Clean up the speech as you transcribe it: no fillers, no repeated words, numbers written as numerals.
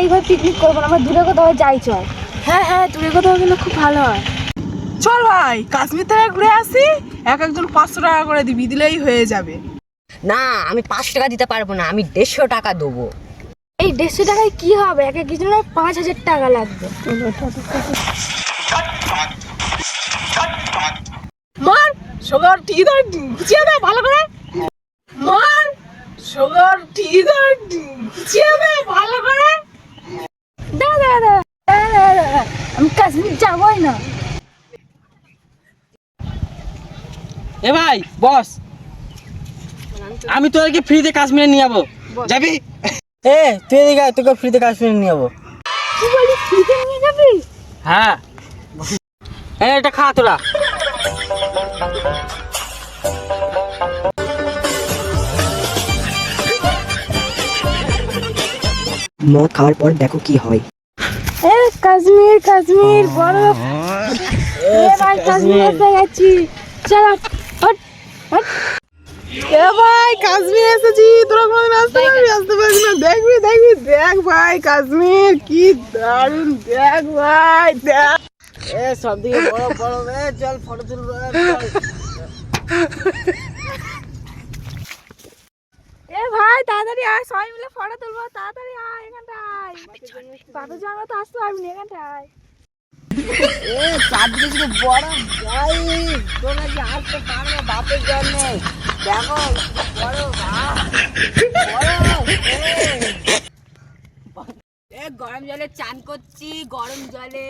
এইভাবে পিকনিক করবো না, আমরা দূরে কোথাও যাই চল। হ্যাঁ হ্যাঁ, দূরে কোথাও গেলে খুব ভালো হয়। চল ভাই কাশ্মীর থেকে ঘুরে আসি, এক একজন 500 টাকা করে দিবি, দিলেই হয়ে যাবে। না, আমি 500 টাকা দিতে পারবো না, আমি 150 টাকা দেবো। এই 150 টাকায় কি হবে? এক একজনের 5000 টাকা লাগবে। মার সুগার টি ধর গুছিয়ে দে ভালো করে। মার সুগার টি ধর গুছিয়ে দে ভালো করে। দাদা দাদা আমি কাশ্মীর যাবোই না। এ ভাই বস, আমি তোকে ফ্রিতে কাশ্মীরে নিয়ে যাবো, যাবি? এ তুই এদিকে আয়, তোকে ফ্রিতে কাশ্মীরে নিয়ে যাবো। কি বলি, ফ্রিতে নিয়ে যাবি? হ্যাঁ, এটা খা তোরা। মদ খাওয়ার পর দেখো কি হয়। এ কাশ্মীর কাশ্মীর বরফ। এ ভাই কাশ্মীর এসে গেছি, চল হট হট। এ ভাই কাশ্মীর এসেছি, তোরা কোনোদিন আসতে পারবি? আসতে পারবি না, দেখবি দেখবি, দেখ ভাই কাশ্মীর কি দারুণ, দেখ ভাই দেখ। এ সব দিকে বরফ বরফ, এ চল ফটো তুলবো। এ ভাই তাড়াতাড়ি আয়, সবাই মিলে ফটো তুলবো, তাড়াতাড়ি আয় এখানটায়। বাপের জন্য তো আসতে পারবি না এখানটায়। এ চারদিকে শুধু বরফ, ভাই তোরা কি আসতে পারবে? বাপের জন্য দেখো বরফ, বরফ। এ গরম জলে চান করছি, গরম জলে।